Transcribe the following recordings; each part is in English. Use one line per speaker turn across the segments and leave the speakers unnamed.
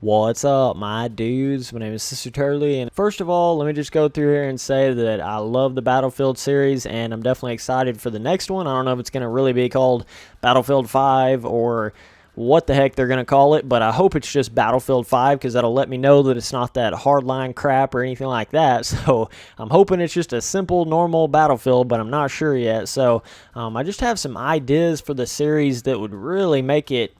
What's up, my dudes? My name is Sister Turley, and first of all, let me just go through here and say that I love the Battlefield series, and I'm definitely excited for the next one. I don't know if it's going to really be called Battlefield 5 or what the heck they're going to call it, but I hope it's just Battlefield 5 because that'll let me know that it's not that hardline crap or anything like that. So I'm hoping it's just a simple, normal Battlefield, but I'm not sure yet. So I just have some ideas for the series that would really make it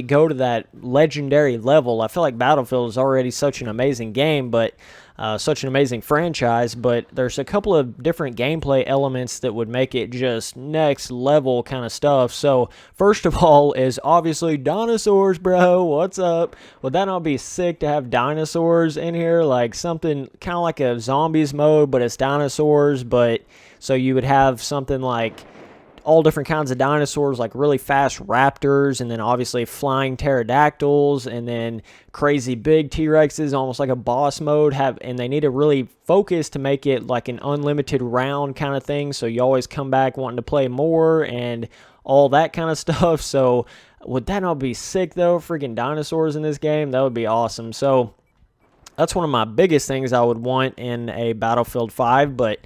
go to that legendary level. I feel like Battlefield is already such an amazing game, but such an amazing franchise, but there's a couple of different gameplay elements that would make it just next level kind of stuff. So first of all is obviously dinosaurs, bro. What's up? Would that not be sick to have dinosaurs in here? Like something kind of like a zombies mode, but it's dinosaurs. But so you would have something like all different kinds of dinosaurs, like really fast raptors, and then obviously flying pterodactyls, and then crazy big T-Rexes, almost like a boss mode. And they need to really focus to make it like an unlimited round kind of thing, so you always come back wanting to play more and all that kind of stuff. So would that not be sick though? Freaking dinosaurs in this game, that would be awesome. So that's one of my biggest things I would want in a Battlefield 5, but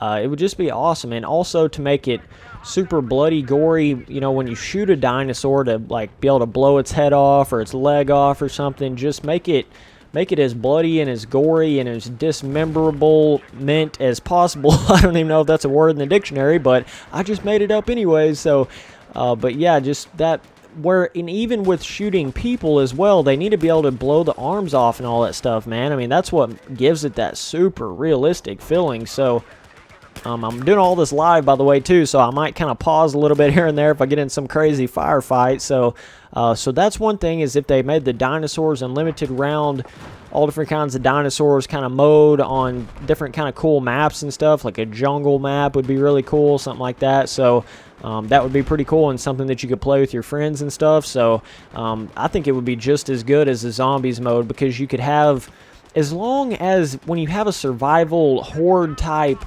it would just be awesome. And also to make it super bloody, gory, you know, when you shoot a dinosaur to like be able to blow its head off or its leg off or something, just make it as bloody and as gory and as dismemberable meant as possible. I don't even know if that's a word in the dictionary, but I just made it up anyways. So, but yeah, just that. And even with shooting people as well, they need to be able to blow the arms off and all that stuff, man. I mean, that's what gives it that super realistic feeling. So I'm doing all this live, by the way, too, so I might kind of pause a little bit here and there if I get in some crazy firefight. So that's one thing, is if they made the dinosaurs unlimited round, all different kinds of dinosaurs kind of mode on different kind of cool maps and stuff, like a jungle map would be really cool, something like that. So that would be pretty cool and something that you could play with your friends and stuff. So I think it would be just as good as the zombies mode, because you could have, as long as when you have a survival horde type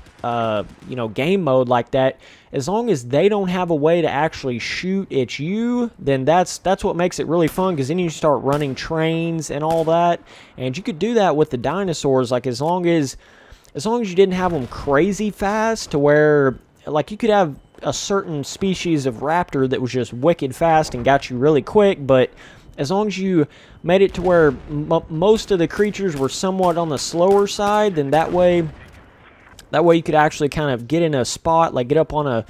game mode like that, as long as they don't have a way to actually shoot at you, then that's what makes it really fun, because then you start running trains and all that. And you could do that with the dinosaurs, like as long as you didn't have them crazy fast, to where like you could have a certain species of raptor that was just wicked fast and got you really quick, but as long as you made it to where most of the creatures were somewhat on the slower side, then that way you could actually kind of get in a spot, like get up on a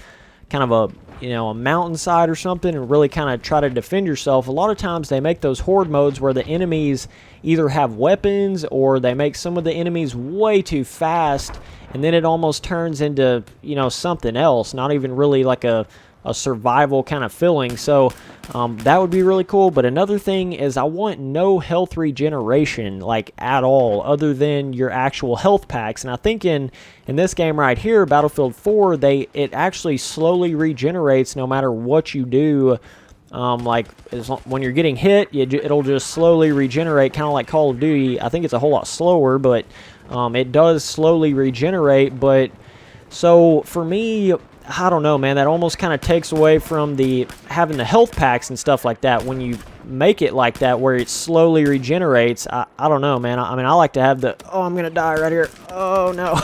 kind of a mountainside or something, and really kind of try to defend yourself. A lot of times they make those horde modes where the enemies either have weapons, or they make some of the enemies way too fast, and then it almost turns into something else, not even really like a survival kind of feeling. So that would be really cool. But another thing is, I want no health regeneration, like at all, other than your actual health packs. And I think in this game right here, Battlefield 4, it actually slowly regenerates no matter what you do. When you're getting hit, it'll just slowly regenerate, kind of like Call of Duty. I think it's a whole lot slower, but it does slowly regenerate. But so for me, I don't know, man, that almost kind of takes away from having the health packs and stuff like that. When you make it like that, where it slowly regenerates, I don't know, man. I mean, I like to have I'm gonna die right here. Oh no.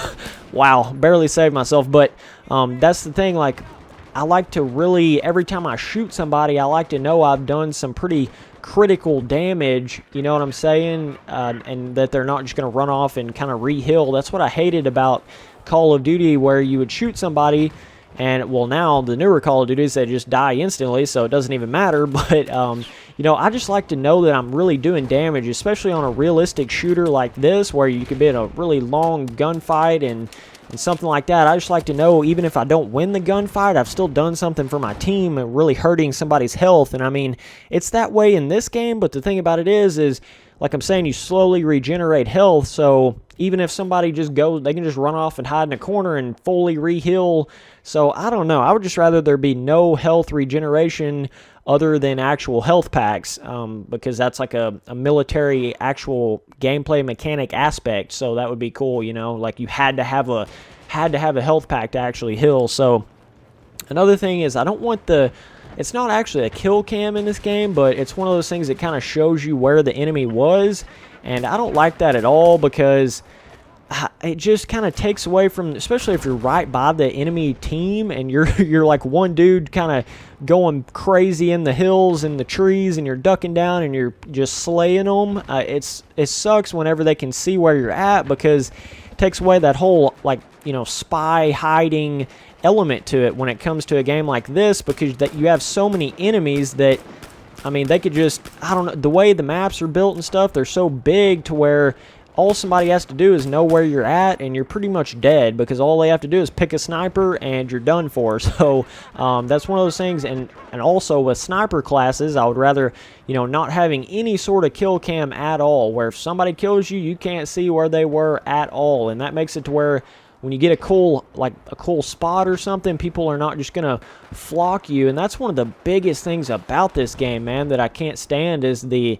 Wow, barely saved myself. But that's the thing, like, I like to really, every time I shoot somebody, I like to know I've done some pretty critical damage, you know what I'm saying? And that they're not just going to run off and kind of re-heal. That's what I hated about Call of Duty, where you would shoot somebody, and, well, now the newer Call of Duties, they just die instantly, so it doesn't even matter. But, I just like to know that I'm really doing damage, especially on a realistic shooter like this, where you could be in a really long gunfight and something like that. I just like to know, even if I don't win the gunfight, I've still done something for my team and really hurting somebody's health. And I mean, it's that way in this game, but the thing about it is like I'm saying, you slowly regenerate health. So even if somebody just goes, they can just run off and hide in a corner and fully re-heal. So I don't know. I would just rather there be no health regeneration other than actual health packs, because that's like a military actual gameplay mechanic aspect. So that would be cool, like you had to have a health pack to actually heal. So another thing is, I don't want the it's not actually a kill cam in this game, but it's one of those things that kind of shows you where the enemy was, and I don't like that at all because it just kind of takes away from, especially if you're right by the enemy team and you're like one dude kind of going crazy in the hills and the trees and you're ducking down and you're just slaying them. It sucks whenever they can see where you're at because it takes away that whole, like, you know, spy hiding element to it when it comes to a game like this, because that you have so many enemies that, I mean, they could just, I don't know, the way the maps are built and stuff, they're so big to where all somebody has to do is know where you're at, and you're pretty much dead because all they have to do is pick a sniper, and you're done for. So that's one of those things. And also with sniper classes, I would rather, you know, not having any sort of kill cam at all, where if somebody kills you, you can't see where they were at all, and that makes it to where when you get a cool spot or something, people are not just gonna flock you. And that's one of the biggest things about this game, man, that I can't stand is the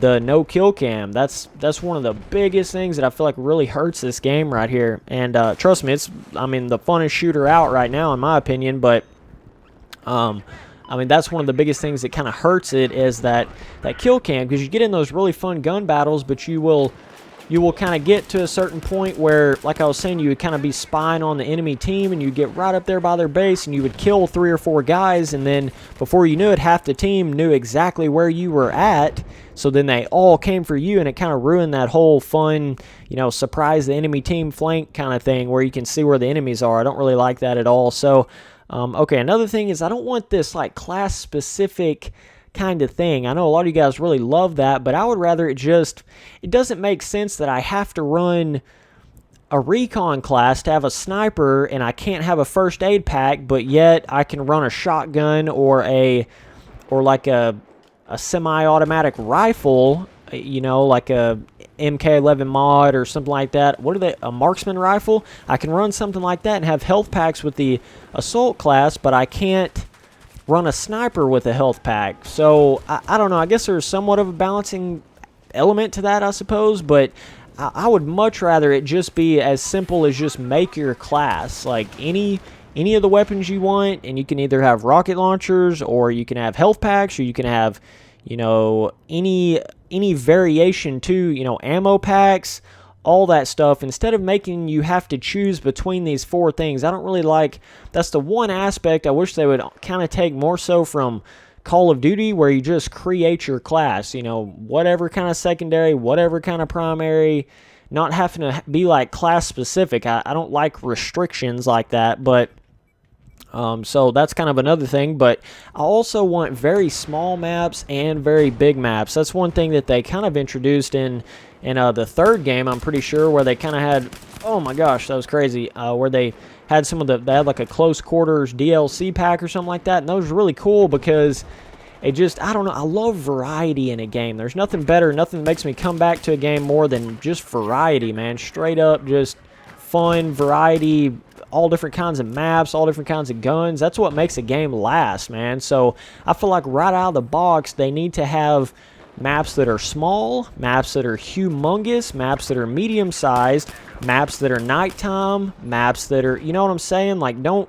no kill cam. That's one of the biggest things that I feel like really hurts this game right here. And trust me, it's, I mean, the funnest shooter out right now in my opinion, but I mean, that's one of the biggest things that kind of hurts it is that kill cam, because you get in those really fun gun battles, but you will kind of get to a certain point where, like I was saying, you would kind of be spying on the enemy team, and you get right up there by their base, and you would kill 3 or 4 guys, and then before you knew it, half the team knew exactly where you were at, so then they all came for you, and it kind of ruined that whole fun, you know, surprise the enemy team flank kind of thing where you can see where the enemies are. I don't really like that at all. So, okay, another thing is I don't want this, like, class-specific kind of thing. I know a lot of you guys really love that, but I would rather it doesn't make sense that I have to run a recon class to have a sniper and I can't have a first aid pack, but yet I can run a shotgun or like a semi-automatic rifle, you know, like a MK11 mod or something like that. What are they? A marksman rifle? I can run something like that and have health packs with the assault class, but I can't run a sniper with a health pack. So I don't know. I guess there's somewhat of a balancing element to that, I suppose, but I would much rather it just be as simple as just make your class like any of the weapons you want, and you can either have rocket launchers, or you can have health packs, or you can have, you know, any variation to, you know, ammo packs, all that stuff, instead of making you have to choose between these 4 things. I don't really like, that's the one aspect I wish they would kind of take more so from Call of Duty, where you just create your class, you know, whatever kind of secondary, whatever kind of primary, not having to be like class specific. I don't like restrictions like that, but so that's kind of another thing. But I also want very small maps and very big maps. That's one thing that they kind of introduced in the third game, I'm pretty sure, where they kind of had, oh my gosh, that was crazy, where they had they had like a close quarters DLC pack or something like that, and that was really cool because it just, I don't know, I love variety in a game. There's nothing better, nothing that makes me come back to a game more than just variety, man. Straight up, just fun, variety, all different kinds of maps, all different kinds of guns. That's what makes a game last, man. So I feel like right out of the box, they need to have maps that are small, maps that are humongous, maps that are medium-sized, maps that are nighttime, maps that are, you know what I'm saying? Like, don't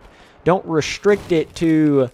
restrict it to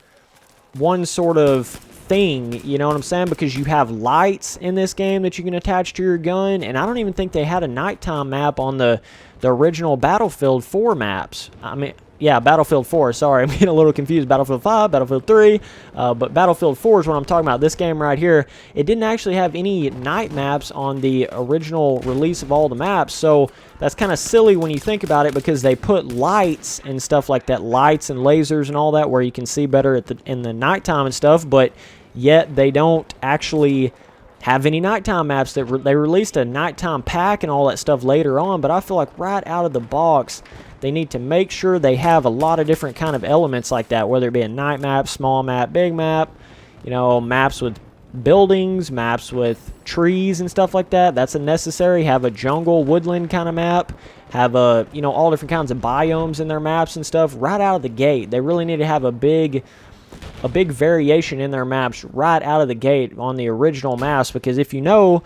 one sort of thing, you know what I'm saying? Because you have lights in this game that you can attach to your gun, and I don't even think they had a nighttime map on the original Battlefield 4 maps. I mean, yeah, Battlefield 4, sorry, I'm getting a little confused. Battlefield 5, Battlefield 3, but Battlefield 4 is what I'm talking about. This game right here, it didn't actually have any night maps on the original release of all the maps, so that's kind of silly when you think about it, because they put lights and stuff like that, lights and lasers and all that, where you can see better in the nighttime and stuff, but yet they don't actually have any nighttime maps. They released a nighttime pack and all that stuff later on, but I feel like right out of the box, they need to make sure they have a lot of different kind of elements like that, whether it be a night map, small map, big map, you know, maps with buildings, maps with trees and stuff like that. That's a necessary. Have a jungle, woodland kind of map. Have a, you know, all different kinds of biomes in their maps and stuff right out of the gate. They really need to have a big variation in their maps right out of the gate on the original maps, because if you know,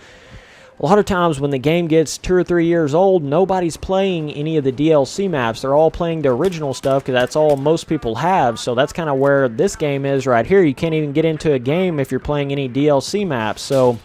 a lot of times when the game gets 2 or 3 years old, nobody's playing any of the DLC maps. They're all playing the original stuff because that's all most people have. So that's kind of where this game is right here. You can't even get into a game if you're playing any DLC maps. So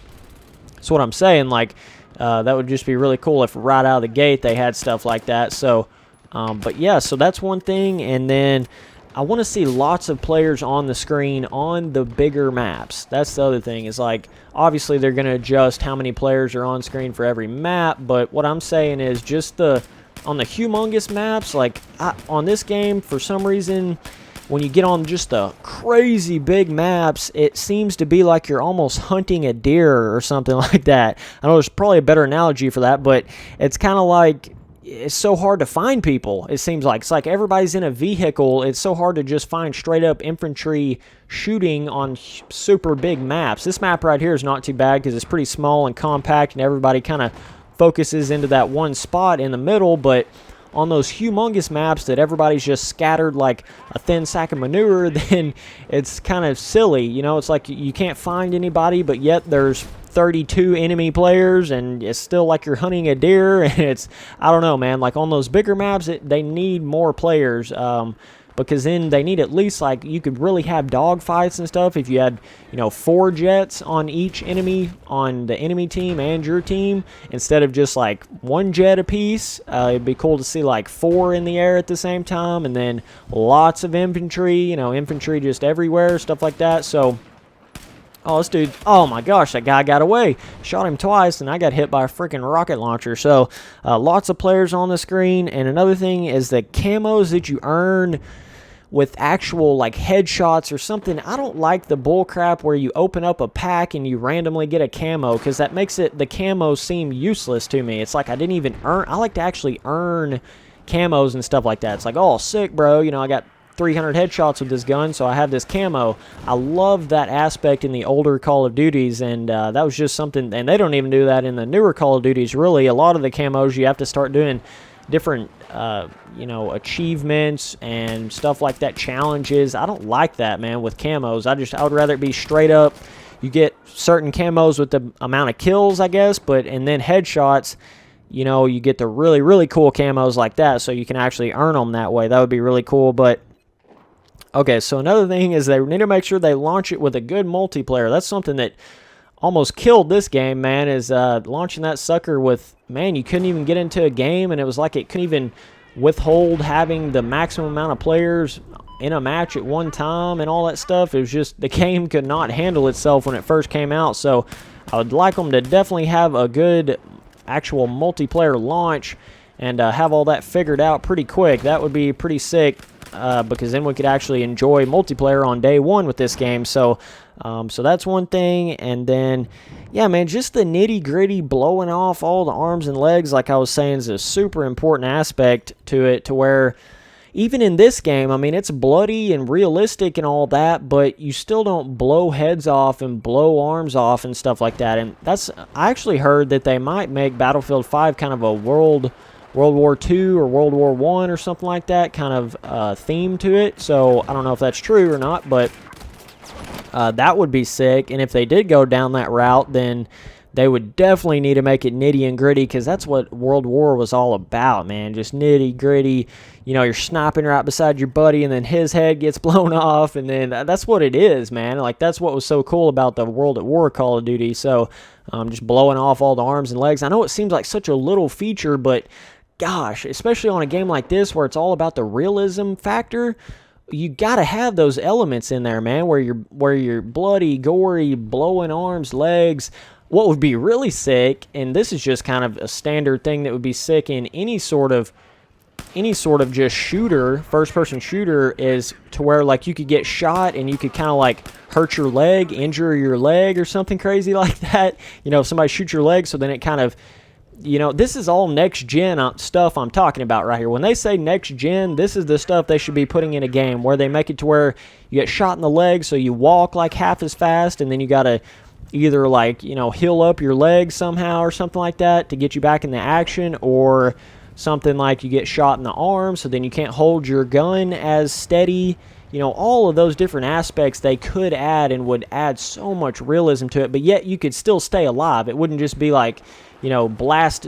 that's what I'm saying. Like, that would just be really cool if right out of the gate they had stuff like that. So, but yeah, so that's one thing. And then I want to see lots of players on the screen on the bigger maps. That's the other thing. Is like, obviously they're going to adjust how many players are on screen for every map, but what I'm saying is just on the humongous maps, like on this game, for some reason, when you get on just the crazy big maps, it seems to be like you're almost hunting a deer or something like that. I know there's probably a better analogy for that, but it's kind of like, it's so hard to find people, it seems like. It's like everybody's in a vehicle. It's so hard to just find straight up infantry shooting on super big maps. This map right here is not too bad because it's pretty small and compact and everybody kind of focuses into that one spot in the middle, but on those humongous maps that everybody's just scattered like a thin sack of manure, then it's kind of silly. You know, it's like you can't find anybody, but yet there's 32 enemy players, and it's still like you're hunting a deer, and it's, I don't know, man. Like on those bigger maps, they need more players, because then they need at least, like, you could really have dogfights and stuff if you had, you know, 4 jets on each enemy, on the enemy team and your team, instead of just like 1 jet apiece. It'd be cool to see like 4 in the air at the same time, and then lots of infantry, you know, infantry just everywhere, stuff like that. So, oh, this dude, oh my gosh, that guy got away. Shot him twice, and I got hit by a freaking rocket launcher. So, lots of players on the screen. And another thing is the camos that you earn with actual, like, headshots or something. I don't like the bullcrap where you open up a pack and you randomly get a camo, because that makes the camo seem useless to me. It's like I didn't even earn. I like to actually earn camos and stuff like that. It's like, oh, sick, bro. You know, I got 300 headshots with this gun, so I have this camo. I love that aspect in the older Call of Duties, and that was just something, and they don't even do that in the newer Call of Duties, really. A lot of the camos, you have to start doing different, you know, achievements and stuff like that, challenges. I don't like that, man, with camos. I would rather it be straight up, you get certain camos with the amount of kills, I guess, and then headshots, you know, you get the really, really cool camos like that, so you can actually earn them that way. That would be really cool. But okay, so another thing is they need to make sure they launch it with a good multiplayer. That's something that almost killed this game, man, is launching that sucker with, man, you couldn't even get into a game, and it was like it couldn't even withhold having the maximum amount of players in a match at one time and all that stuff. It was just, the game could not handle itself when it first came out. So I would like them to definitely have a good actual multiplayer launch and have all that figured out pretty quick. That would be pretty sick. Because then we could actually enjoy multiplayer on day one with this game. So, so that's one thing. And then, yeah, man, just the nitty-gritty blowing off all the arms and legs, like I was saying, is a super important aspect to it, to where even in this game, I mean, it's bloody and realistic and all that, but you still don't blow heads off and blow arms off and stuff like that. And I actually heard that they might make Battlefield 5 kind of a World War II or World War I or something like that kind of theme to it. So I don't know if that's true or not, but that would be sick. And if they did go down that route, then they would definitely need to make it nitty and gritty, because that's what World War was all about, man. Just nitty gritty. You know, you're sniping right beside your buddy, and then his head gets blown off, and then that's what it is, man. Like, that's what was so cool about the World at War Call of Duty. So just blowing off all the arms and legs. I know it seems like such a little feature, but gosh, especially on a game like this where it's all about the realism factor, you gotta have those elements in there, man, where you're bloody, gory, blowing arms, legs. What would be really sick, and this is just kind of a standard thing that would be sick in any sort of just shooter, first-person shooter, is to where, like, you could get shot and you could kind of like hurt your leg, injure your leg or something crazy like that. You know, if somebody shoots your leg, so then it kind of, you know, this is all next-gen stuff I'm talking about right here. When they say next-gen, this is the stuff they should be putting in a game, where they make it to where you get shot in the leg, so you walk like half as fast, and then you got to either, like, you know, heal up your leg somehow or something like that to get you back in the action, or something like you get shot in the arm, so then you can't hold your gun as steady. you know, all of those different aspects they could add and would add so much realism to it, but yet you could still stay alive. It wouldn't just be like, you know,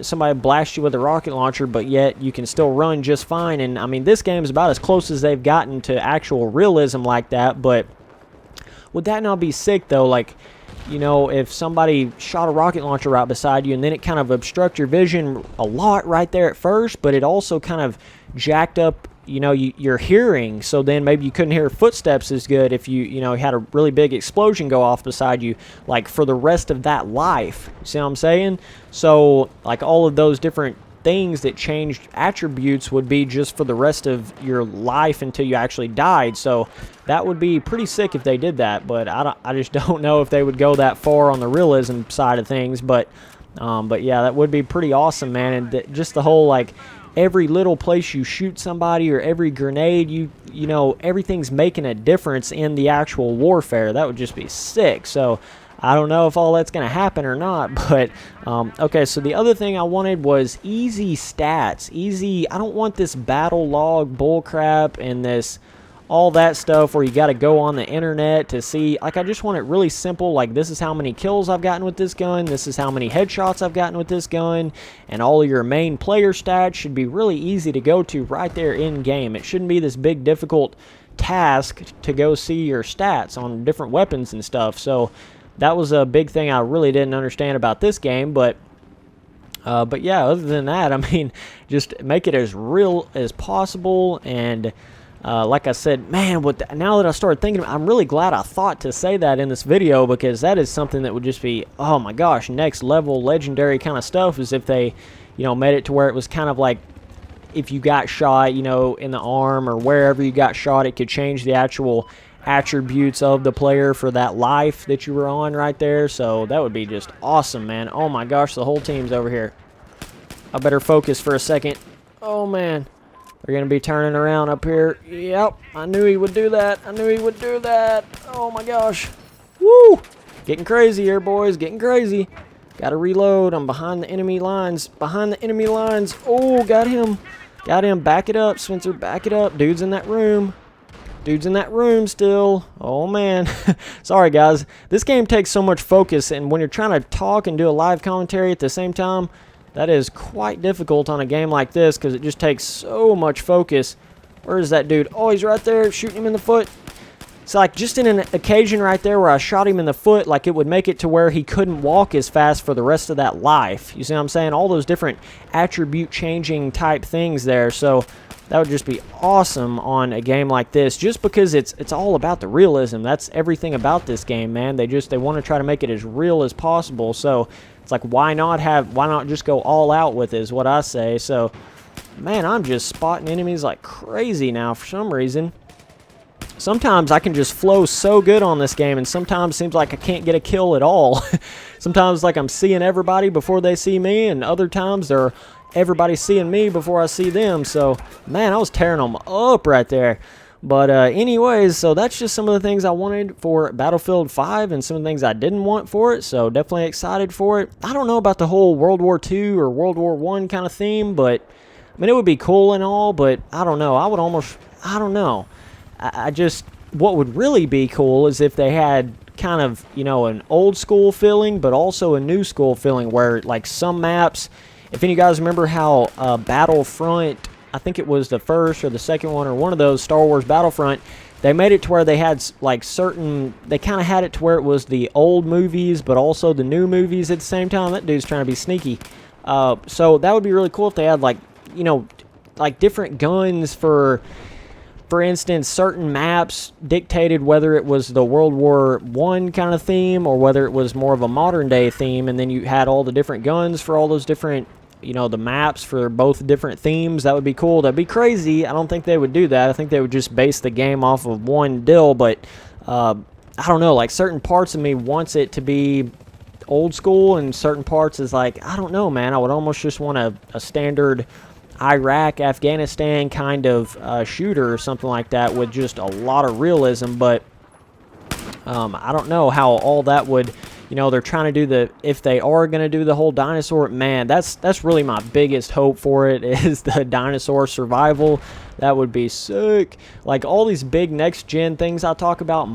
somebody blast you with a rocket launcher, but yet you can still run just fine. And I mean, this game is about as close as they've gotten to actual realism like that. But would that not be sick though? Like, you know, if somebody shot a rocket launcher right beside you and then it kind of obstruct your vision a lot right there at first, but it also kind of jacked up, you know, your hearing, so then maybe you couldn't hear footsteps as good if you know, had a really big explosion go off beside you, like for the rest of that life. You see what I'm saying? So like all of those different things that changed attributes would be just for the rest of your life until you actually died. So that would be pretty sick if they did that, but I just don't know if they would go that far on the realism side of things. But yeah, that would be pretty awesome, man. And just the whole, like, every little place you shoot somebody or every grenade, you know, everything's making a difference in the actual warfare. That would just be sick. So I don't know if all that's going to happen or not, but okay, so the other thing I wanted was easy stats. Easy, I don't want this battle log bullcrap and this all that stuff where you got to go on the internet to see. Like, I just want it really simple. Like, this is how many kills I've gotten with this gun, this is how many headshots I've gotten with this gun, and all of your main player stats should be really easy to go to right there in game. It shouldn't be this big difficult task to go see your stats on different weapons and stuff. So that was a big thing I really didn't understand about this game. But yeah, other than that, I mean, just make it as real as possible. And like I said, man, now that I started thinking, I'm really glad I thought to say that in this video, because that is something that would just be, oh my gosh, next level legendary kind of stuff, is if they, you know, made it to where it was kind of like, if you got shot, you know, in the arm or wherever you got shot, it could change the actual attributes of the player for that life that you were on right there. So that would be just awesome, man. Oh my gosh, the whole team's over here. I better focus for a second. Oh man, they're gonna be turning around up here. Yep, I knew he would do that. I knew he would do that. Oh my gosh. Woo! Getting crazy here, boys. Getting crazy. Gotta reload. I'm behind the enemy lines. Behind the enemy lines. Oh, got him. Got him. Back it up, Spencer. Back it up. Dude's in that room. Dude's in that room still. Oh, man. Sorry, guys. This game takes so much focus, and when you're trying to talk and do a live commentary at the same time, that is quite difficult on a game like this, because it just takes so much focus. Where is that dude? Oh, he's right there, shooting him in the foot. It's like just in an occasion right there where I shot him in the foot, like it would make it to where he couldn't walk as fast for the rest of that life. You see what I'm saying? All those different attribute changing type things there. So that would just be awesome on a game like this, just because it's all about the realism. That's everything about this game, man. They want to try to make it as real as possible. So it's like, why not just go all out with it, is what I say. So, man, I'm just spotting enemies like crazy now for some reason. Sometimes I can just flow so good on this game, and sometimes it seems like I can't get a kill at all. Sometimes like I'm seeing everybody before they see me, and other times they're everybody seeing me before I see them. So, man, I was tearing them up right there. But anyways, so that's just some of the things I wanted for Battlefield 5 and some of the things I didn't want for it. So definitely excited for it. I don't know about the whole World War II or World War I kind of theme, but I mean, it would be cool and all, but I don't know. I don't know. I just, what would really be cool is if they had kind of, you know, an old school feeling, but also a new school feeling, where like some maps, if any of you guys remember how Battlefront, I think it was the first or the second one, or one of those, Star Wars Battlefront, they made it to where they had like they kind of had it to where it was the old movies, but also the new movies at the same time. That dude's trying to be sneaky. So that would be really cool if they had, like, you know, like different guns for instance, certain maps dictated whether it was the World War I kind of theme or whether it was more of a modern day theme, and then you had all the different guns for all those different, you know, the maps for both different themes. That would be cool. That'd be crazy. I don't think they would do that. I think they would just base the game off of one deal, but I don't know, like certain parts of me wants it to be old school, and certain parts is like, I don't know, man, I would almost just want a standard Iraq, Afghanistan kind of shooter or something like that with just a lot of realism. But I don't know how all that would, you know, they're trying to do if they are going to do the whole dinosaur, man, that's really my biggest hope for it, is the dinosaur survival. That would be sick. Like, all these big next gen things I talk about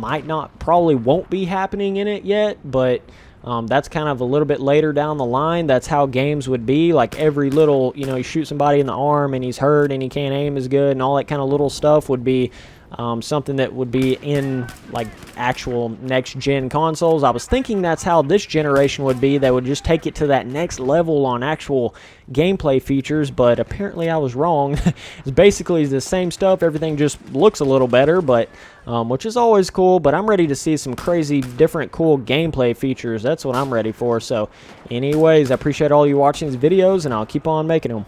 probably won't be happening in it yet, but that's kind of a little bit later down the line. That's how games would be. Like, every little, you know, you shoot somebody in the arm and he's hurt and he can't aim as good and all that kind of little stuff would be something that would be in, like, actual next-gen consoles. I was thinking that's how this generation would be. They would just take it to that next level on actual gameplay features, but apparently I was wrong. It's basically the same stuff. Everything just looks a little better, but which is always cool, but I'm ready to see some crazy, different, cool gameplay features. That's what I'm ready for. So anyways, I appreciate all you watching these videos, and I'll keep on making them.